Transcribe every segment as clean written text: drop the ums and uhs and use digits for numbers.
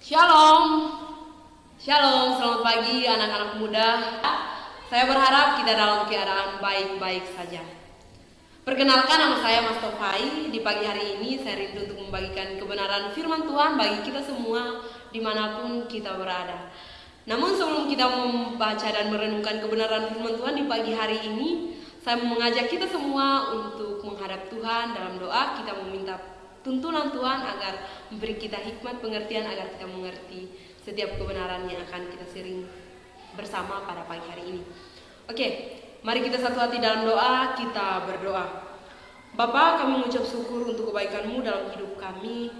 Shalom, Shalom, selamat pagi anak-anak muda. Saya berharap kita dalam keadaan baik-baik saja. Perkenalkan, nama saya Mas Tofai. Di pagi hari ini saya rindu untuk membagikan kebenaran firman Tuhan bagi kita semua dimanapun kita berada. Namun sebelum kita membaca dan merenungkan kebenaran firman Tuhan di pagi hari ini, saya mengajak kita semua untuk menghadap Tuhan dalam doa. Kita meminta tuntunan Tuhan agar memberi kita hikmat pengertian agar kita mengerti setiap kebenaran yang akan kita sharing bersama pada pagi hari ini. Oke, mari kita satu hati dalam doa, kita berdoa. Bapa, kami mengucap syukur untuk kebaikan-Mu dalam hidup kami,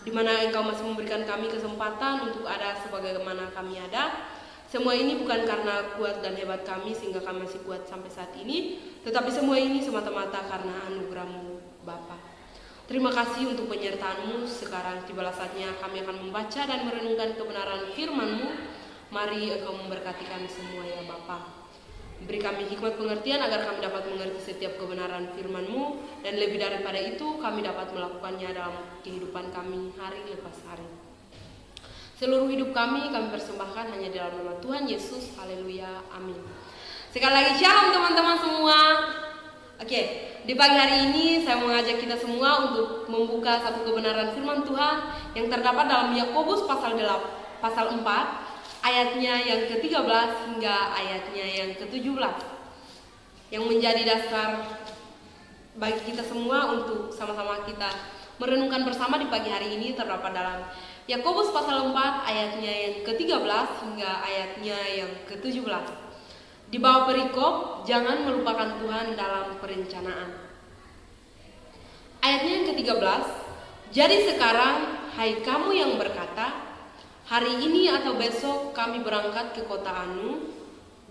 di mana Engkau masih memberikan kami kesempatan untuk ada sebagaimana kami ada. Semua ini bukan karena kuat dan hebat kami sehingga kami masih kuat sampai saat ini, tetapi semua ini semata-mata karena anugerah-Mu, Bapa. Terima kasih untuk penyertaan-Mu. Sekarang tibalah saatnya kami akan membaca dan merenungkan kebenaran firman-Mu. Mari Engkau memberkati kami semua ya Bapa. Beri kami hikmat pengertian agar kami dapat mengerti setiap kebenaran firman-Mu, dan lebih daripada itu kami dapat melakukannya dalam kehidupan kami hari lepas hari. Seluruh hidup kami persembahkan hanya dalam nama Tuhan Yesus. Haleluya, amin. Sekali lagi shalom teman-teman semua. Oke, di pagi hari ini saya mengajak kita semua untuk membuka satu kebenaran firman Tuhan yang terdapat dalam Yakobus pasal 4 ayatnya yang ke-13 hingga ayatnya yang ke-17, yang menjadi dasar bagi kita semua untuk sama-sama kita merenungkan bersama di pagi hari ini. Terdapat dalam Yakobus pasal 4 ayatnya yang ke-13 hingga ayatnya yang ke-17. Di bawah perikop, jangan melupakan Tuhan dalam perencanaan. Ayatnya yang ke-13, jadi sekarang, hai kamu yang berkata, hari ini atau besok kami berangkat ke kota Anu,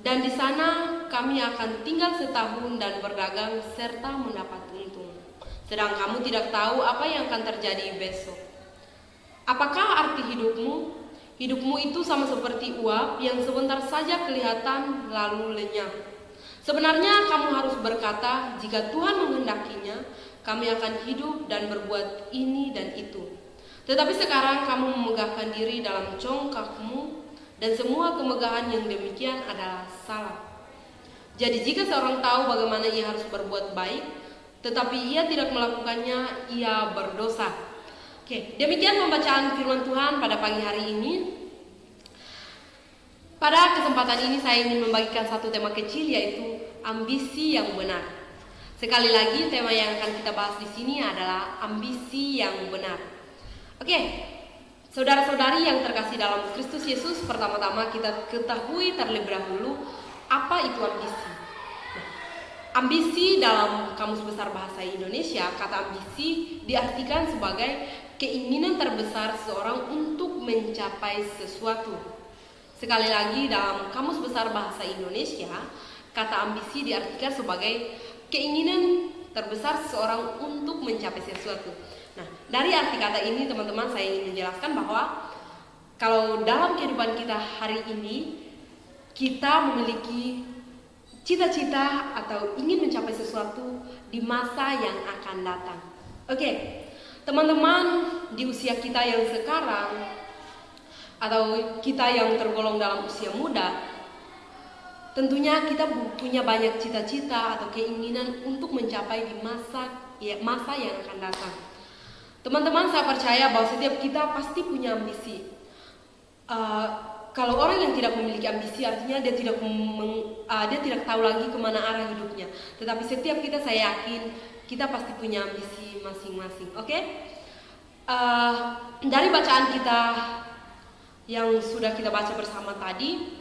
dan di sana kami akan tinggal setahun dan berdagang serta mendapat untung. Sedang kamu tidak tahu apa yang akan terjadi besok. Apakah arti hidupmu? Hidupmu itu sama seperti uap yang sebentar saja kelihatan lalu lenyap. Sebenarnya kamu harus berkata, jika Tuhan menghendakinya, kami akan hidup dan berbuat ini dan itu. Tetapi sekarang kamu memegahkan diri dalam congkakmu, dan semua kemegahan yang demikian adalah salah. Jadi jika seorang tahu bagaimana ia harus berbuat baik, tetapi ia tidak melakukannya, ia berdosa. Oke, demikian pembacaan firman Tuhan pada pagi hari ini. Pada kesempatan ini saya ingin membagikan satu tema kecil, yaitu ambisi yang benar. Sekali lagi, tema yang akan kita bahas di sini adalah ambisi yang benar. Oke, saudara-saudari yang terkasih dalam Kristus Yesus, pertama-tama kita ketahui terlebih dahulu apa itu ambisi. Ambisi dalam Kamus Besar Bahasa Indonesia, kata ambisi diartikan sebagai keinginan terbesar seseorang untuk mencapai sesuatu. Sekali lagi, dalam Kamus Besar Bahasa Indonesia, kata ambisi diartikan sebagai keinginan terbesar seseorang untuk mencapai sesuatu. Nah, dari arti kata ini teman-teman, saya ingin menjelaskan bahwa kalau dalam kehidupan kita hari ini, kita memiliki cita-cita atau ingin mencapai sesuatu di masa yang akan datang. Oke, teman-teman, di usia kita yang sekarang atau kita yang tergolong dalam usia muda, tentunya kita punya banyak cita-cita atau keinginan untuk mencapai di masa yang akan datang. Teman-teman, saya percaya bahwa setiap kita pasti punya ambisi. Kalau orang yang tidak memiliki ambisi, artinya dia tidak tahu lagi kemana arah hidupnya. Tetapi setiap kita, saya yakin kita pasti punya ambisi masing-masing. Oke? Dari bacaan kita yang sudah kita baca bersama tadi,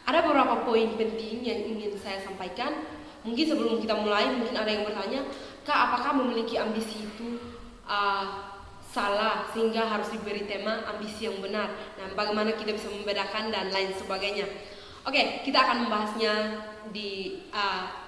ada beberapa poin penting yang ingin saya sampaikan. Mungkin sebelum kita mulai, mungkin ada yang bertanya, Kak, apakah memiliki ambisi itu salah sehingga harus diberi tema ambisi yang benar? Nah, bagaimana kita bisa membedakan dan lain sebagainya. Oke, kita akan membahasnya di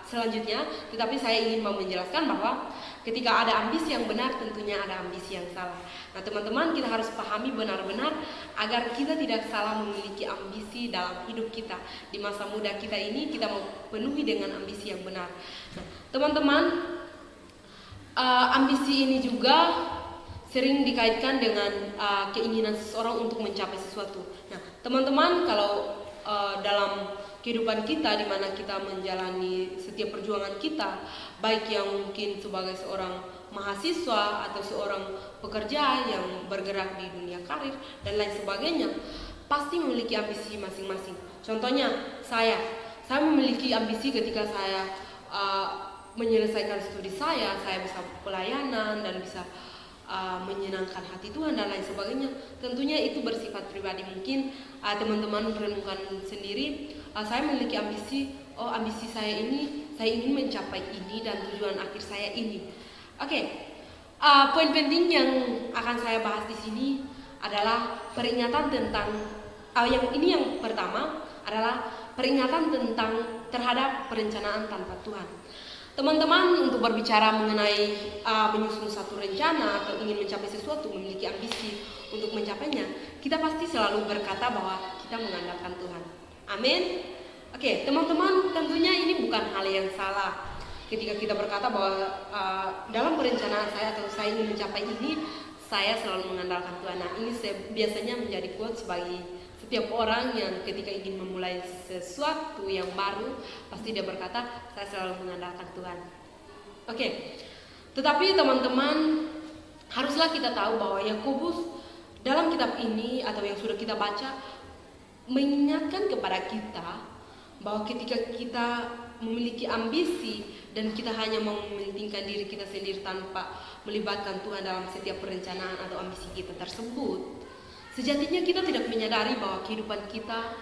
selanjutnya. Tetapi saya ingin mau menjelaskan bahwa ketika ada ambisi yang benar, tentunya ada ambisi yang salah. Nah, teman-teman, kita harus pahami benar-benar agar kita tidak salah memiliki ambisi dalam hidup kita. Di masa muda kita ini, kita mau penuhi dengan ambisi yang benar. Nah, teman-teman, ambisi ini juga sering dikaitkan dengan keinginan seseorang untuk mencapai sesuatu. Nah, teman-teman, kalau dalam kehidupan kita di mana kita menjalani setiap perjuangan kita, baik yang mungkin sebagai seorang mahasiswa atau seorang pekerja yang bergerak di dunia karir dan lain sebagainya, pasti memiliki ambisi masing-masing. Contohnya, saya memiliki ambisi ketika saya menyelesaikan studi saya bisa pelayanan dan bisa menyenangkan hati Tuhan dan lain sebagainya. Tentunya itu bersifat pribadi. Mungkin teman-teman renungkan sendiri. Saya memiliki ambisi, ambisi saya ini, saya ingin mencapai ini dan tujuan akhir saya ini. Oke. Poin penting yang akan saya bahas di sini adalah peringatan tentang yang pertama adalah peringatan tentang terhadap perencanaan tanpa Tuhan. Teman-teman, untuk berbicara mengenai menyusun satu rencana atau ingin mencapai sesuatu, memiliki ambisi untuk mencapainya, kita pasti selalu berkata bahwa kita mengandalkan Tuhan. Amin. Oke, teman-teman, tentunya ini bukan hal yang salah ketika kita berkata bahwa dalam perencanaan saya atau saya ingin mencapai ini, saya selalu mengandalkan Tuhan. Nah, ini biasanya menjadi quotes bagi setiap orang yang ketika ingin memulai sesuatu yang baru, pasti dia berkata, saya selalu mengandalkan Tuhan. Oke. Tetapi teman-teman, haruslah kita tahu bahwa Yakobus dalam kitab ini atau yang sudah kita baca mengingatkan kepada kita bahwa ketika kita memiliki ambisi dan kita hanya mementingkan diri kita sendiri tanpa melibatkan Tuhan dalam setiap perencanaan atau ambisi kita tersebut, sejatinya kita tidak menyadari bahwa kehidupan kita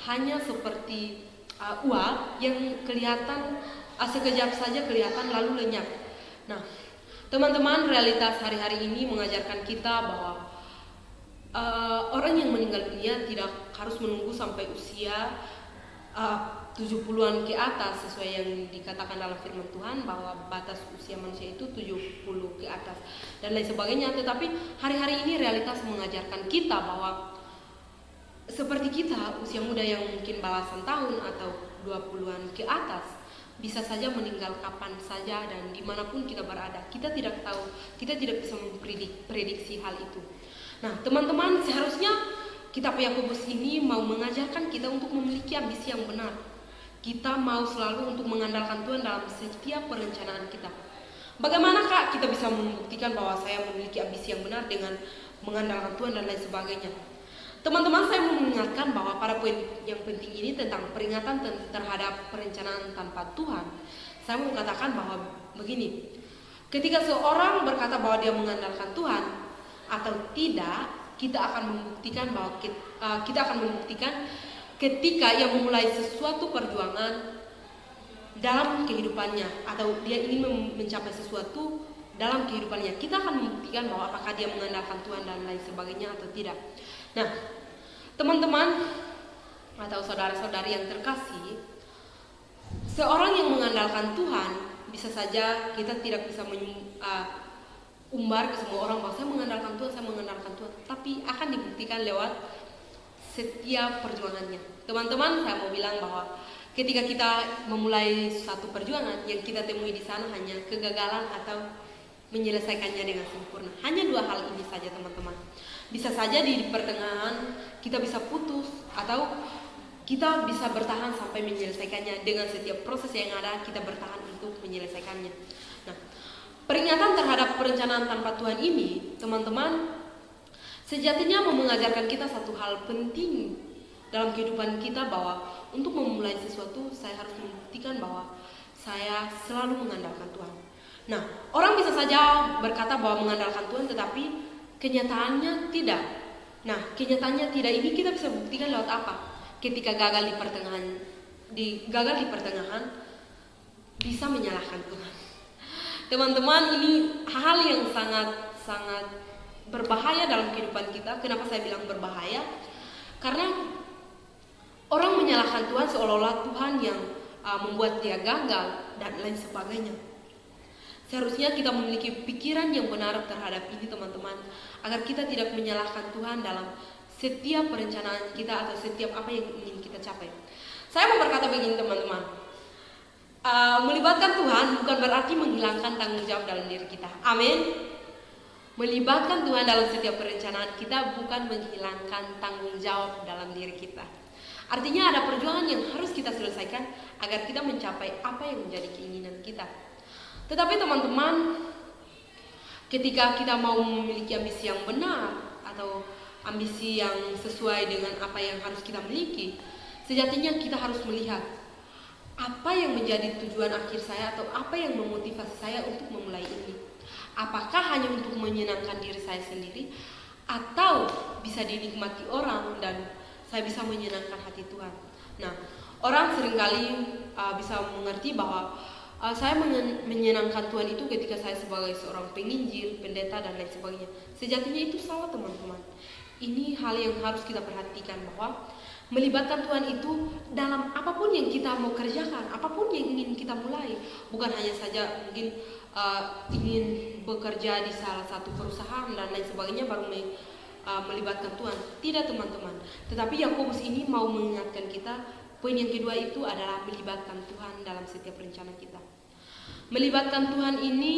hanya seperti uap yang kelihatan sekejap saja kelihatan lalu lenyap. Nah, teman-teman, realitas hari-hari ini mengajarkan kita bahwa orang yang meninggal dunia tidak harus menunggu sampai usia 70-an ke atas sesuai yang dikatakan dalam firman Tuhan bahwa batas usia manusia itu 70 ke atas dan lain sebagainya. Tetapi hari-hari ini realitas mengajarkan kita bahwa seperti kita usia muda yang mungkin belasan tahun atau 20-an ke atas bisa saja meninggal kapan saja dan dimanapun kita berada. Kita tidak tahu, kita tidak bisa memprediksi hal itu. Nah, teman-teman, seharusnya kitab Yakobus ini mau mengajarkan kita untuk memiliki ambisi yang benar. Kita mau selalu untuk mengandalkan Tuhan dalam setiap perencanaan kita. Bagaimanakah kita bisa membuktikan bahwa saya memiliki ambisi yang benar dengan mengandalkan Tuhan dan lain sebagainya? Teman-teman, saya mau mengingatkan bahwa pada poin yang penting ini tentang peringatan terhadap perencanaan tanpa Tuhan, saya mau katakan bahwa begini, ketika seorang berkata bahwa dia mengandalkan Tuhan atau tidak, kita akan membuktikan bahwa kita akan membuktikan ketika ia memulai sesuatu perjuangan dalam kehidupannya atau dia ingin mencapai sesuatu dalam kehidupannya, kita akan membuktikan bahwa apakah dia mengandalkan Tuhan dan lain sebagainya atau tidak. Nah, teman-teman atau saudara-saudari yang terkasih, seorang yang mengandalkan Tuhan bisa saja kita tidak bisa umbar ke semua orang bahwa saya mengandalkan Tuhan, tapi akan dibuktikan lewat setiap perjuangannya. Teman-teman, saya mau bilang bahwa ketika kita memulai satu perjuangan, yang kita temui di sana hanya kegagalan atau menyelesaikannya dengan sempurna. Hanya dua hal ini saja, teman-teman. Bisa saja di pertengahan kita bisa putus atau kita bisa bertahan sampai menyelesaikannya. Dengan setiap proses yang ada, kita bertahan untuk menyelesaikannya. Nah, peringatan terhadap perencanaan tanpa Tuhan ini, teman-teman, sejatinya mengajarkan kita satu hal penting dalam kehidupan kita, bahwa untuk memulai sesuatu saya harus membuktikan bahwa saya selalu mengandalkan Tuhan. Nah, orang bisa saja berkata bahwa mengandalkan Tuhan tetapi kenyataannya tidak. Nah, kenyataannya tidak ini kita bisa buktikan lewat apa? Ketika gagal di pertengahan bisa menyalahkan Tuhan. Teman-teman, ini hal yang sangat berbahaya dalam kehidupan kita. Kenapa saya bilang berbahaya? Karena orang menyalahkan Tuhan seolah-olah Tuhan yang membuat dia gagal dan lain sebagainya. Seharusnya kita memiliki pikiran yang benar terhadap ini, teman-teman, agar kita tidak menyalahkan Tuhan dalam setiap perencanaan kita atau setiap apa yang ingin kita capai. Saya mau berkata begini, teman-teman, melibatkan Tuhan bukan berarti menghilangkan tanggung jawab dalam diri kita. Amin. Melibatkan Tuhan dalam setiap perencanaan kita bukan menghilangkan tanggung jawab dalam diri kita. Artinya ada perjuangan yang harus kita selesaikan agar kita mencapai apa yang menjadi keinginan kita. Tetapi teman-teman, ketika kita mau memiliki ambisi yang benar atau ambisi yang sesuai dengan apa yang harus kita miliki, sejatinya kita harus melihat apa yang menjadi tujuan akhir saya atau apa yang memotivasi saya untuk memulai ini. Apakah hanya untuk menyenangkan diri saya sendiri atau bisa dinikmati orang dan saya bisa menyenangkan hati Tuhan. Nah, orang seringkali bisa mengerti bahwa saya menyenangkan Tuhan itu ketika saya sebagai seorang penginjil, pendeta dan lain sebagainya. Sejatinya itu salah teman-teman. Ini hal yang harus kita perhatikan bahwa melibatkan Tuhan itu dalam apapun yang kita mau kerjakan, apapun yang ingin kita mulai. Bukan hanya saja mungkin ingin bekerja di salah satu perusahaan dan lain sebagainya baru melibatkan Tuhan. Tidak teman-teman. Tetapi Yakobus ini mau mengingatkan kita, poin yang kedua itu adalah melibatkan Tuhan dalam setiap rencana kita. Melibatkan Tuhan ini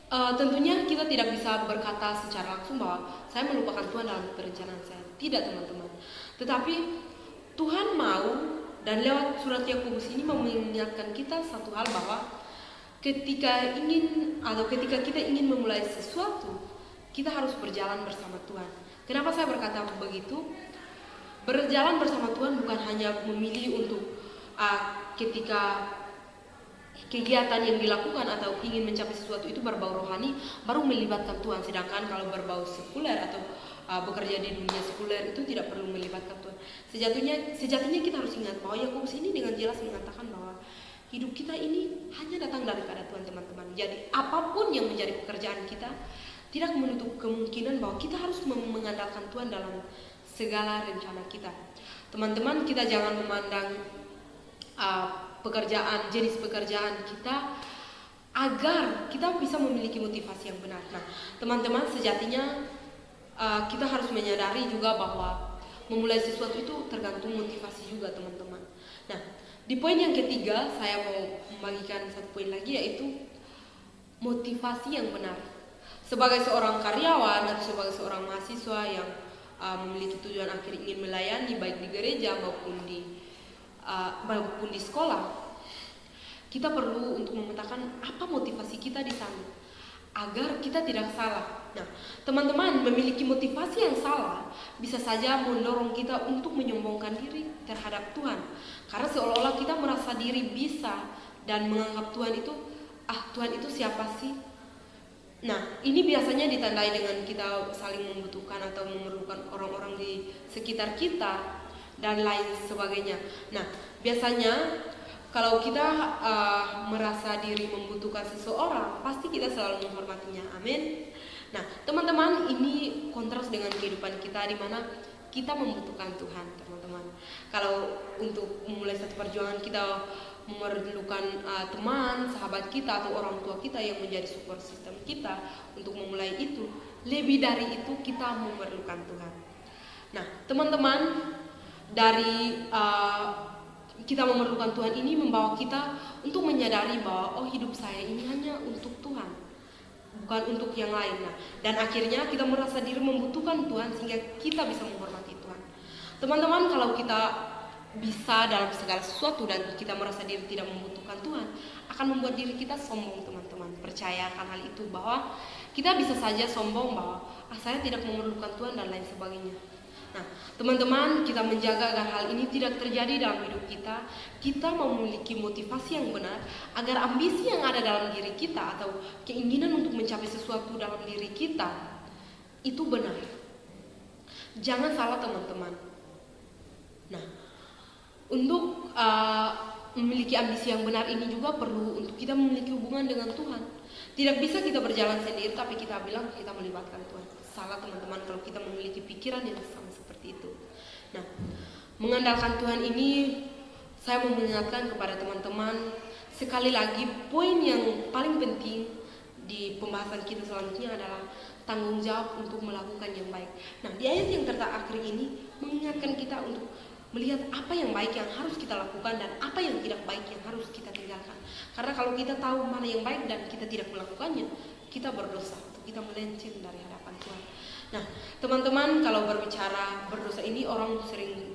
tentunya kita tidak bisa berkata secara langsung bahwa saya melupakan Tuhan dalam perencanaan saya. Tidak teman-teman. Tetapi Tuhan mau, dan lewat surat Yakobus ini mau mengingatkan kita satu hal bahwa ketika kita ingin memulai sesuatu, kita harus berjalan bersama Tuhan. Kenapa saya berkata begitu? Berjalan bersama Tuhan bukan hanya memilih untuk ketika kegiatan yang dilakukan atau ingin mencapai sesuatu itu berbau rohani baru melibatkan Tuhan. Sedangkan kalau berbau sekuler atau bekerja di dunia sekuler itu tidak perlu melibatkan Tuhan. Sejatinya kita harus ingat bahwa Yakobus ini dengan jelas mengatakan bahwa hidup kita ini hanya datang daripada Tuhan teman-teman. Jadi apapun yang menjadi pekerjaan kita tidak menutup kemungkinan bahwa kita harus mengandalkan Tuhan dalam segala rencana kita. Teman-teman, kita jangan memandang jenis pekerjaan kita agar kita bisa memiliki motivasi yang benar. Nah, teman-teman, sejatinya kita harus menyadari juga bahwa memulai sesuatu itu tergantung motivasi juga teman-teman. Nah, di poin yang ketiga saya mau membagikan satu poin lagi, yaitu motivasi yang benar. Sebagai seorang karyawan atau sebagai seorang mahasiswa yang memiliki tujuan akhir ingin melayani baik di gereja maupun di sekolah, kita perlu untuk memetakan apa motivasi kita di sana agar kita tidak salah. Nah, teman-teman, memiliki motivasi yang salah bisa saja mendorong kita untuk menyombongkan diri terhadap Tuhan, karena seolah-olah kita merasa diri bisa dan menganggap Tuhan itu siapa sih? Nah, ini biasanya ditandai dengan kita saling membutuhkan atau memerlukan orang-orang di sekitar kita dan lain sebagainya. Nah, biasanya kalau kita merasa diri membutuhkan seseorang, pasti kita selalu menghormatinya. Amin. Nah, teman-teman, ini kontras dengan kehidupan kita di mana kita membutuhkan Tuhan, teman-teman. Kalau untuk memulai satu perjuangan kita memerlukan teman, sahabat kita atau orang tua kita yang menjadi support system kita untuk memulai itu. Lebih dari itu kita memerlukan Tuhan. Nah, teman-teman, dari kita memerlukan Tuhan ini membawa kita untuk menyadari bahwa hidup saya ini hanya untuk Tuhan, bukan untuk yang lain. Nah, dan akhirnya kita merasa diri membutuhkan Tuhan sehingga kita bisa menghormati Tuhan. Teman-teman, kalau kita bisa dalam segala sesuatu dan kita merasa diri tidak membutuhkan Tuhan, akan membuat diri kita sombong, teman-teman. Percayakan hal itu, bahwa kita bisa saja sombong bahwa saya tidak memerlukan Tuhan dan lain sebagainya. Nah, teman-teman, kita menjaga agar hal ini tidak terjadi dalam hidup kita. Kita memiliki motivasi yang benar agar ambisi yang ada dalam diri kita atau keinginan untuk mencapai sesuatu dalam diri kita itu benar. Jangan salah, teman-teman. Nah, untuk memiliki ambisi yang benar ini juga perlu untuk kita memiliki hubungan dengan Tuhan. Tidak bisa kita berjalan sendiri tapi kita bilang kita melibatkan Tuhan. Salah, teman-teman, kalau kita memiliki pikiran yang sama seperti itu. Nah, mengandalkan Tuhan ini saya mau mengingatkan kepada teman-teman sekali lagi, poin yang paling penting di pembahasan kita selanjutnya adalah tanggung jawab untuk melakukan yang baik. Nah, di ayat yang terakhir ini mengingatkan kita untuk melihat apa yang baik yang harus kita lakukan dan apa yang tidak baik yang harus kita tinggalkan. Karena kalau kita tahu mana yang baik dan kita tidak melakukannya, kita berdosa. kita melenceng dari hadapan Tuhan. Nah, teman-teman, kalau berbicara berdosa ini orang sering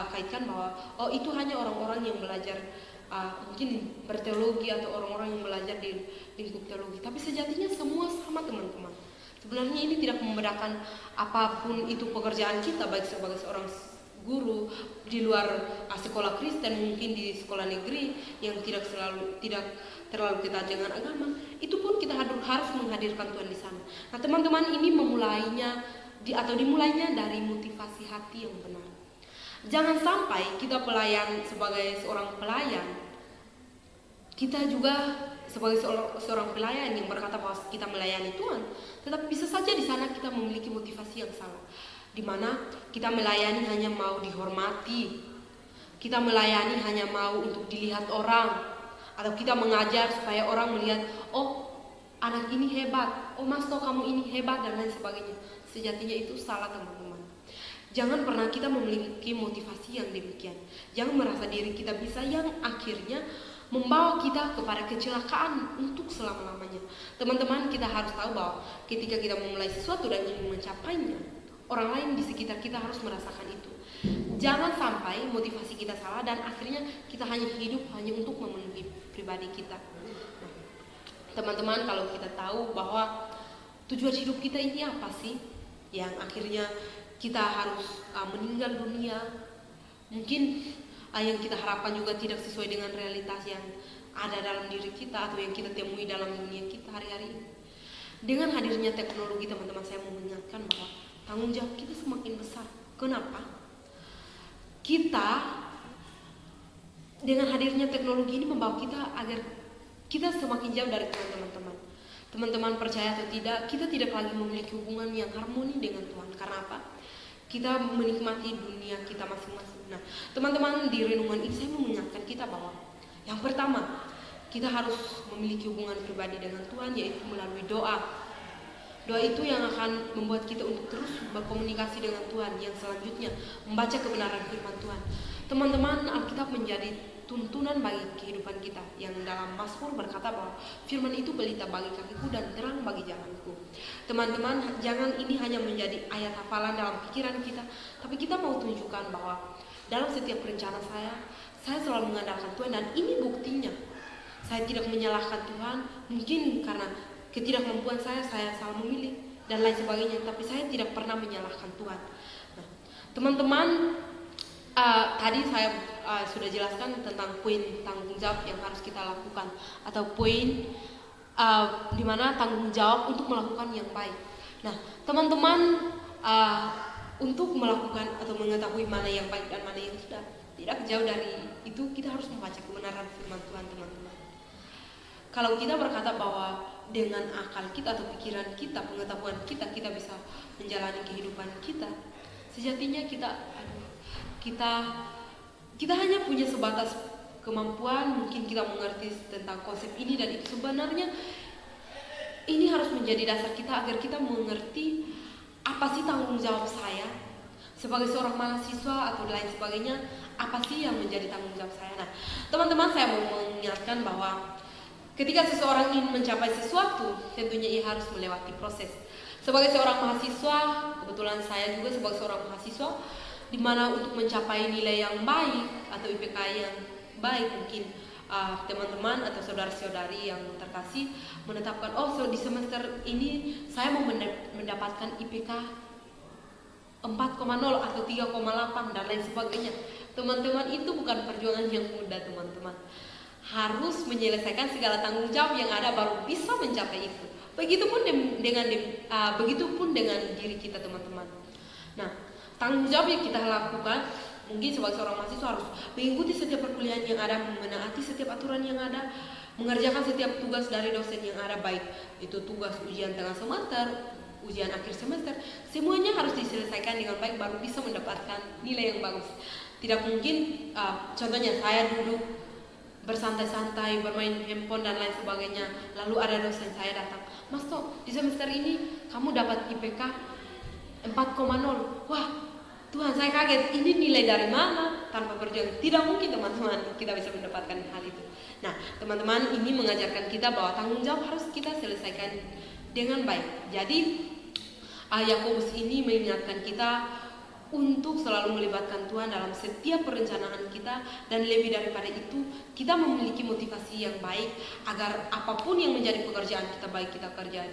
kaitkan bahwa itu hanya orang-orang yang belajar mungkin berteologi atau orang-orang yang belajar di lingkup teologi. Tapi sejatinya semua sama, teman-teman. Sebenarnya ini tidak membedakan apapun itu pekerjaan kita, baik sebagai seorang guru di luar sekolah Kristen, mungkin di sekolah negeri yang tidak terlalu kita dengan agama, itu pun kita harus menghadirkan Tuhan di sana. Nah, teman-teman, ini dimulainya dari motivasi hati yang benar. Jangan sampai kita pelayan sebagai seorang pelayan, kita juga sebagai seorang pelayan yang berkata bahwa kita melayani Tuhan, tetapi bisa saja di sana kita memiliki motivasi yang salah, di mana kita melayani hanya mau dihormati, kita melayani hanya mau untuk dilihat orang, atau kita mengajar supaya orang melihat, oh anak ini hebat, oh Mas Toh kamu ini hebat, dan lain sebagainya. Sejatinya itu salah, teman-teman. Jangan pernah kita memiliki motivasi yang demikian. Jangan merasa diri kita bisa, yang akhirnya membawa kita kepada kecelakaan untuk selama-lamanya. Teman-teman, kita harus tahu bahwa ketika kita memulai sesuatu dan ingin mencapainya, orang lain di sekitar kita harus merasakan itu. Jangan sampai motivasi kita salah dan akhirnya kita hanya hidup hanya untuk memenuhi pribadi kita. Nah, teman-teman, kalau kita tahu bahwa tujuan hidup kita ini apa sih, yang akhirnya kita harus meninggal dunia, mungkin yang kita harapkan juga tidak sesuai dengan realitas yang ada dalam diri kita atau yang kita temui dalam dunia kita hari-hari ini. Dengan hadirnya teknologi, teman-teman, saya mau mengingatkan bahwa tanggung jawab kita semakin besar. Kenapa? Kita dengan hadirnya teknologi ini membawa kita agar kita semakin jauh dari Tuhan, teman-teman. Teman-teman percaya atau tidak, kita tidak lagi memiliki hubungan yang harmoni dengan Tuhan. Karena apa? Kita menikmati dunia kita masing-masing. Nah, teman-teman, di renungan ini saya mau mengingatkan kita bahwa yang pertama, kita harus memiliki hubungan pribadi dengan Tuhan, yaitu melalui doa. Doa itu yang akan membuat kita untuk terus berkomunikasi dengan Tuhan. Yang selanjutnya, membaca kebenaran firman Tuhan. Teman-teman, Alkitab menjadi tuntunan bagi kehidupan kita, yang dalam Mazmur berkata bahwa firman itu pelita bagi kakiku dan terang bagi jalanku. Teman-teman, jangan ini hanya menjadi ayat hafalan dalam pikiran kita, tapi kita mau tunjukkan bahwa dalam setiap rencana saya selalu mengandalkan Tuhan, dan ini buktinya. Saya tidak menyalahkan Tuhan, mungkin karena ketidakmampuan saya salah memilih dan lain sebagainya, tapi saya tidak pernah menyalahkan Tuhan. Nah, teman-teman, tadi saya sudah jelaskan tentang poin tanggung jawab yang harus kita lakukan, atau poin di mana tanggung jawab untuk melakukan yang baik. Nah, teman-teman, untuk melakukan atau mengetahui mana yang baik dan mana yang tidak jauh dari itu, kita harus membaca kebenaran firman Tuhan, teman-teman. Kalau kita berkata bahwa dengan akal kita atau pikiran kita, pengetahuan kita bisa menjalani kehidupan kita, sejatinya kita hanya punya sebatas kemampuan. Mungkin kita mengerti tentang konsep ini dan itu. Sebenarnya ini harus menjadi dasar kita agar kita mengerti apa sih tanggung jawab saya sebagai seorang mahasiswa atau lain sebagainya. Apa sih yang menjadi tanggung jawab saya? Nah, teman-teman, saya mau mengingatkan bahwa ketika seseorang ingin mencapai sesuatu, tentunya ia harus melewati proses. Sebagai seorang mahasiswa, kebetulan saya juga sebagai seorang mahasiswa, di mana untuk mencapai nilai yang baik atau IPK yang baik, mungkin teman-teman atau saudara-saudari yang terkasih menetapkan, di semester ini saya mau mendapatkan IPK 4,0 atau 3,8 dan lain sebagainya. Teman-teman, itu bukan perjuangan yang mudah, teman-teman. Harus menyelesaikan segala tanggung jawab yang ada baru bisa mencapai itu. Begitupun dengan diri kita, teman-teman. Nah, tanggung jawab yang kita lakukan, mungkin sebagai seorang mahasiswa harus mengikuti setiap perkuliahan yang ada, menaati setiap aturan yang ada, mengerjakan setiap tugas dari dosen yang ada, baik itu tugas ujian tengah semester, ujian akhir semester, semuanya harus diselesaikan dengan baik baru bisa mendapatkan nilai yang bagus. Tidak mungkin, contohnya saya duduk bersantai-santai, bermain handphone dan lain sebagainya, lalu ada dosen saya datang, Mas Toh, di semester ini kamu dapat IPK 4,0. Wah, Tuhan, saya kaget, ini nilai dari mana? Tanpa berjuang, tidak mungkin, teman-teman, kita bisa mendapatkan hal itu. Nah, teman-teman, ini mengajarkan kita bahwa tanggung jawab harus kita selesaikan dengan baik. Jadi Yakobus ini mengingatkan kita untuk selalu melibatkan Tuhan dalam setiap perencanaan kita, dan lebih daripada itu kita memiliki motivasi yang baik agar apapun yang menjadi pekerjaan kita, baik kita kerja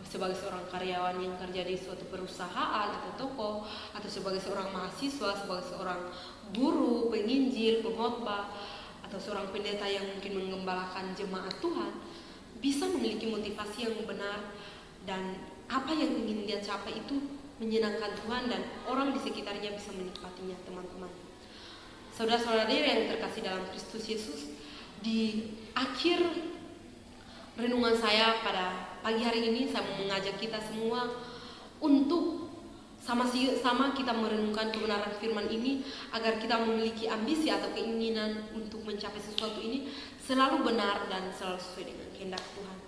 sebagai seorang karyawan yang kerja di suatu perusahaan atau toko, atau sebagai seorang mahasiswa, sebagai seorang guru, penginjil, pengkhotbah, atau seorang pendeta yang mungkin mengembalakan jemaat Tuhan, bisa memiliki motivasi yang benar, dan apa yang ingin dia capai itu menyenangkan Tuhan dan orang di sekitarnya bisa menikmatinya, teman-teman. Saudara-saudari yang terkasih dalam Kristus Yesus, di akhir renungan saya pada pagi hari ini, saya mau mengajak kita semua untuk sama-sama kita merenungkan kebenaran firman ini, agar kita memiliki ambisi atau keinginan untuk mencapai sesuatu ini selalu benar dan selalu sesuai dengan kehendak Tuhan.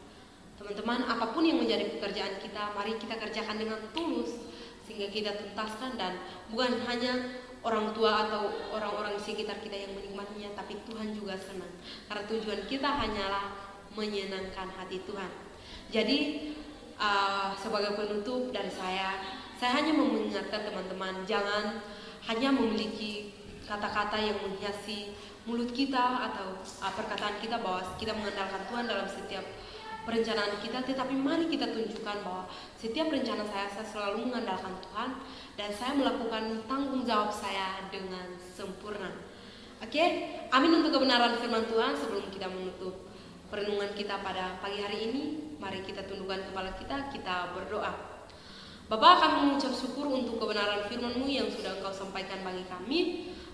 Teman-teman, apapun yang menjadi pekerjaan kita, mari kita kerjakan dengan tulus sehingga kita tuntaskan, dan bukan hanya orang tua atau orang-orang di sekitar kita yang menikmatinya, tapi Tuhan juga senang, karena tujuan kita hanyalah menyenangkan hati Tuhan. Jadi sebagai penutup dari saya hanya mau mengingatkan teman-teman, jangan hanya memiliki kata-kata yang menghiasi mulut kita atau perkataan kita bahwa kita mengandalkan Tuhan dalam setiap perencanaan kita, tetapi mari kita tunjukkan bahwa setiap rencana saya selalu mengandalkan Tuhan, dan saya melakukan tanggung jawab saya dengan sempurna. Oke, amin untuk kebenaran firman Tuhan. Sebelum kita menutup perenungan kita pada pagi hari ini, mari kita tundukkan kepala kita berdoa. Bapa, kami mengucap syukur untuk kebenaran firman-Mu yang sudah Engkau sampaikan bagi kami.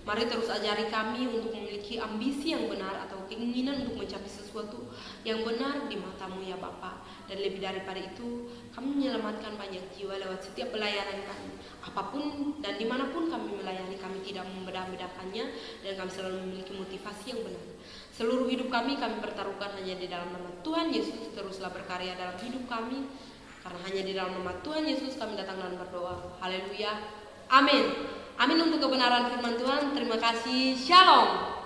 Mari terus ajari kami untuk memiliki ambisi yang benar atau keinginan untuk mencapai sesuatu yang benar di mata-Mu ya Bapa. Dan lebih daripada itu, kami menyelamatkan banyak jiwa lewat setiap pelayanan kami. Apapun dan dimanapun kami melayani, kami tidak membedah-bedahkannya, dan kami selalu memiliki motivasi yang benar. Seluruh hidup kami pertaruhkan hanya di dalam nama Tuhan Yesus. Teruslah berkarya dalam hidup kami, karena hanya di dalam nama Tuhan Yesus kami datang dan berdoa. Haleluya. Amin. Amin untuk kebenaran firman Tuhan. Terima kasih. Shalom.